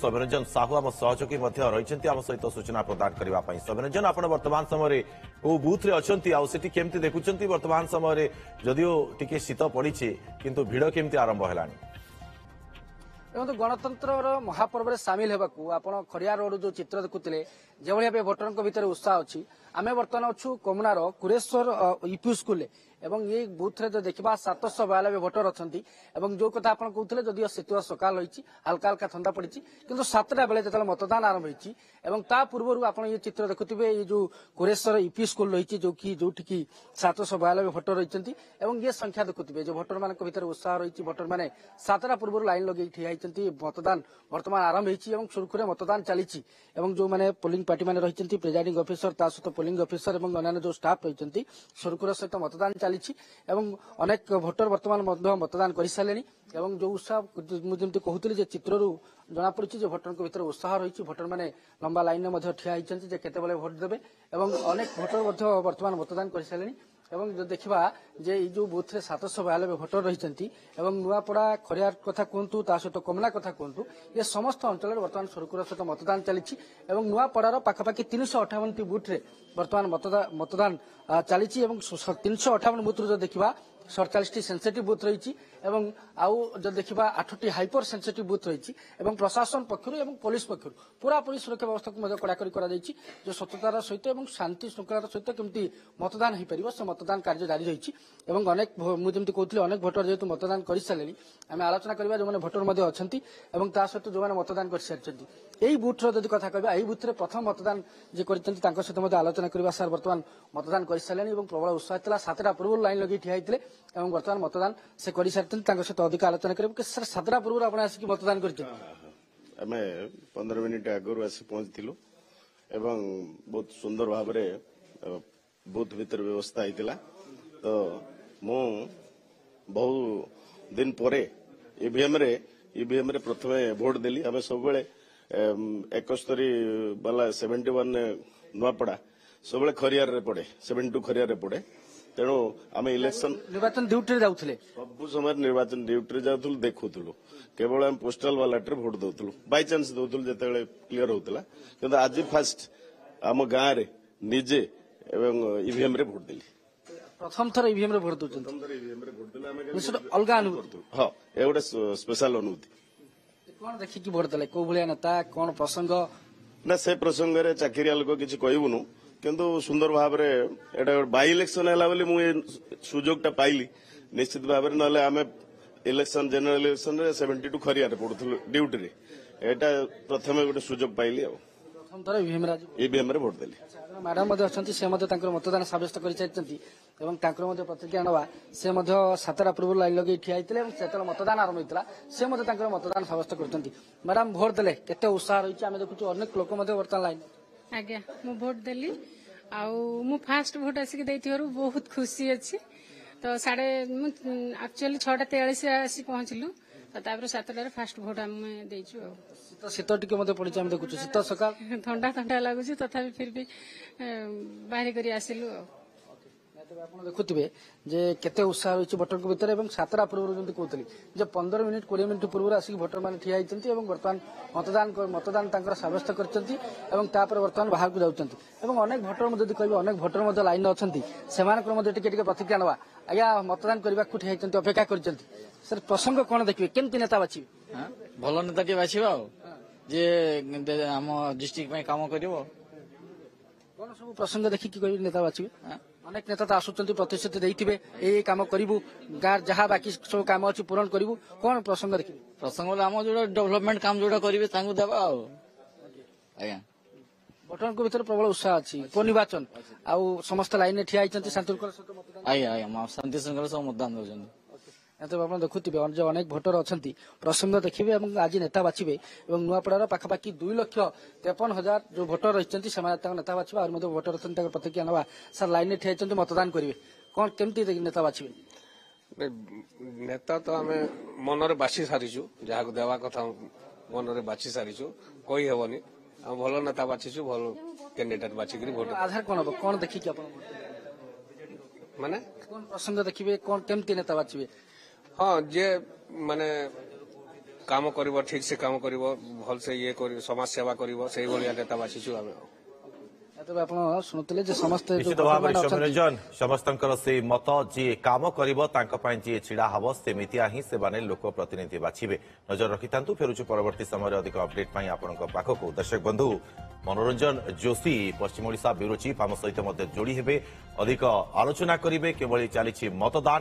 सौम्यरंजन साहू आम सहयोगी रही आम सहित सूचना प्रदान करने सौम्यरंजन आप वर्तमान समय को बुथ रे अच्छा केमती देखुं वर्तमान समय जदियो टिके शीत पड़ी किंतु भिड़ केमती आरंभ है देखो गणतंत्र महापर्व में सामिल होगा आप खरिया रोड जो चित्र देखुले जो भाव भोटर भितर उत्साह अच्छी आम बर्तमान अच्छु कमुनार कुरेश्वर यूपी स्कूल एवं ये बुथ रे जो देखा 792 भोटर अच्छा जो कथा आप कहते जदिव शीतुआ सकाल रही हल्का हल्का ठंडा पड़ी किंतु 7टा बेले जो मतदान आरंभ होता पूर्व आप ये चित्र देखुवे ये जो कुरेश्वर यूपी स्कूल रही जो कि 792 भोटर रही ये संख्या देखुवे जो भोटर मान भर उत्साह रही भोटर मैंने 7टा पूर्व लाइन लगे ठिया मतदान बर्तमान आरंभ होती सुरखुरे मतदान चली जो मैंने पोलिंग पार्टी मैंने रही प्रिजाइडिंग अफिसर ता सहित पोलिंग अफिसर और अन्य जो स्टाफ रही सुरखुर सहित मतदान चली अनेक भोटर बर्तमान मतदान कर सारे जो उत्साह मुझे कहती चित्र जनापड़ी भोटर भर उत्साह रही भोटर मैंने लंबा लाइन में ठिया होते केतबेले भोट देवे अनेक भोटर बर्तमान मतदान कर सारे एवं जो देखा जे जो बुथ रे 792 भोटर रही नुआपड़ा खरियार कथा कहतु सहित कमला कथा कहतु ये समस्त अंचल बर्तमान सुरखुर सहित मतदान चली नुआपड़ार पाखापाखि 358 बुथ रे बर्तमान मतदान चली 358 बुथ जो देखा 47 सेंसिटिव बुथ रही आउ जो देखा 8टी हाइपर सेंसिटिव बुथ रही प्रशासन पक्षर पुलिस पक्षर पूरापूरी सुरक्षा व्यवस्था को कड़ाकड़ी कर जो स्वच्छतार सहित शांति श्रृंखलार सहित केमती मतदान हो पार से मतदान कार्य जारी रही अनेक मुझे कहती अनेक भोटर जेहेतु मतदान कर सारे आम आलोचना करवा जो भोटर अच्छा सहित जो मतदान कर सारी यही बुथर जब कथा कह यही बुथ प्रथम मतदान जी कर सहित आलोचना करवा सार बर्तमान मतदान कर सारे प्रबल उत्साह था 7टा पूर्व लाइन लगे ठिया होते बर्तमान मतदान से कर सारी सहित अधिक आलोचना करेंगे सर 7टा पूर्व आप मतदान कर 15 मिनिट आगु आसी पहुंचलु एवं बहुत सुंदर भाव बूथ भीतर व्यवस्था होता तो मु बहु दिन पर ईवीएम रे प्रथम भोट देली आम सब 71 वाला 71 नुआपड़ा सब खरियार पड़े 72 खरियार पड़े तेणु आम इलेक्शन निर्वाचन ड्यूटी जाऊे सब समय निर्वाचन ड्यूटी जाऊँ देखुलु केवल आम postal Balat vote दौलु by chance दौलु जो क्लीयर होता कि आज फास्ट आम गाँव रे निजे ईवीएम रे भोट देली प्रथम थर ईवीएम रे भोट दौरान अलग अनुभूति हाँ ये गोटे स्पेशल अनुभूति कौन देखिकी भोट देले को भलिया नेता कौन प्रसंग ना से प्रसंग रे चाकरिया लोक किसी कहबुनु किंतु सुंदर भाव में बाई इलेक्शन है मुझे सुजोग पाइली निश्चित भाव में ना आम इलेक्शन जनरल इलेक्शन रे 72 खरियार पड़ू ड्यूटी रे एटा प्रथम गोटे सुजोग पाइली प्रथम थर ईवीएम रे भोट देली मैडम अच्छा से मतदान सब्यस्त कर प्रतिक्रिया नवा से 7टा पूर्व लाइन लगे ठिया होते मतदान आरंभ होता से मतदान सब्यस्त कर मैडम भोट देले केते उत्साह रही आम देखु अनेक लोक बर्तमान लाइन आज्ञा मु भोट देली मु फास्ट भोट आसिक बहुत खुशी अच्छी तो साढ़े एक्चुअली 6:43 आसी पहुंचलु तापर 7टार फास्ट भोट आम देचु शीत टिके मते पड़ी हम देखु शीत सकाल ठंडा ठंडा लगुच तथापि फिर भी बाहर करी आसिलु आप देखुवे जे केते उत्साह रही भोटर भितर 7टा पूर्व जमी कहते जो 15 मिनिट 20 मिनिट पूर्व आसिक भोटर मैंने ठिया होती बर्तमान मतदान सब्यस्त कर बर्तमान बाहर को जाऊँ अनेक भोटर कह अनेक भोटर लाइन अच्छा से प्रतिक्रिया नवा आज्ञा मतदान करने को ठिया होती अपेक्षा कर सर प्रसंग कौन देखिए केमती नेता बाछिबे भल नेता टे बाछिबा जे आम डिस्ट्रिक्ट काम करिवो कौन सब प्रसंग देखिए नेता बाछिबे अनेक नेता तो आसुच्च प्रतिश्रुति देते ये कम करूँ गाँव जहाँ बाकी सब कम अच्छी पूरण करूँ कौन प्रसंग देखिए प्रसंग आम जो डेवलपमेंट काम जो करेंगे देवा आज्ञा भोटर भीतर प्रबल उत्साह अच्छी उपनिर्वाचन आउ समस्त लाइन ठिया होती शांति आज्ञा आज्ञा शांति श्रृंखला सब मतदान दौरान आप देखुवे जो अनेक भोटर अच्छा प्रसंग देखिए आज नेता बाछिबे नुआपड़ार पाखापाखि 2,53,000 जो भोटर रही नेता बाछिबे और भोटर अच्छा प्रतिक्रिया नवा सर लाइन ठिया होती मतदान करेंगे कौन केमती नेता बाछिबे नेता तो आम मनरे बाछी सारीचु जहाँ देवा कथा मनरे बाछी सारीचु कही हेबनी भल नेता बाछीचु भल कैंडिडेट बाछिक भोट आधार कौन हम कौन देखिए माने कौन प्रसंग देखिए कौन केमती नेता बाछिबे हाँ जे माने କାମ କରିବ ଠିକ ସେ କାମ କରିବ ଭଲସେ ଇଏ କରିବ ସମାଜ ସେବା କରିବ ସେଇଭଳିଆ ନେତା ବାଛିଛୁ ଆମେ ତେବେ ଆପଣ ଶୁଣୁଥିଲେ ଯେ ସମସ୍ତେ ଯୋଉ ନିଶ୍ଚିତ ଭାବରେ ଭୋଟରମାନେ ଅଛନ୍ତି, ସୌମ୍ୟରଞ୍ଜନ ସମସ୍ତଙ୍କର ସେଇ ମତ ଯିଏ କାମ କରିବ ତାଙ୍କ ପାଇଁ ଯିଏ ଛିଡା ହବ ସେମିତିଆ ହିଁ ସେମାନେ ଲୋକ ପ୍ରତିନିଧି ବାଛିବେ। ନଜର ରଖିଥାନ୍ତୁ। ଫେରୁଛୁ ପରବର୍ତ୍ତୀ ସମୟରେ ଅଧିକ ଅପଡେଟ୍ ପାଇଁ ଆପଣଙ୍କ ପାଖକୁ। ଦର୍ଶକ ବନ୍ଧୁ, ମନୋରଞ୍ଜନ ଯୋଶୀ ପଶ୍ଚିମ ଓଡ଼ିଶା ବ୍ୟୁରୋ ଚିଫ୍ ଆମ ସହିତ ମଧ୍ୟ ଯୋଡ଼ି ହେବେ, ଅଧିକ ଆଲୋଚନା କରିବେ କିଭଳି ଚାଲିଛି ମତଦାନ।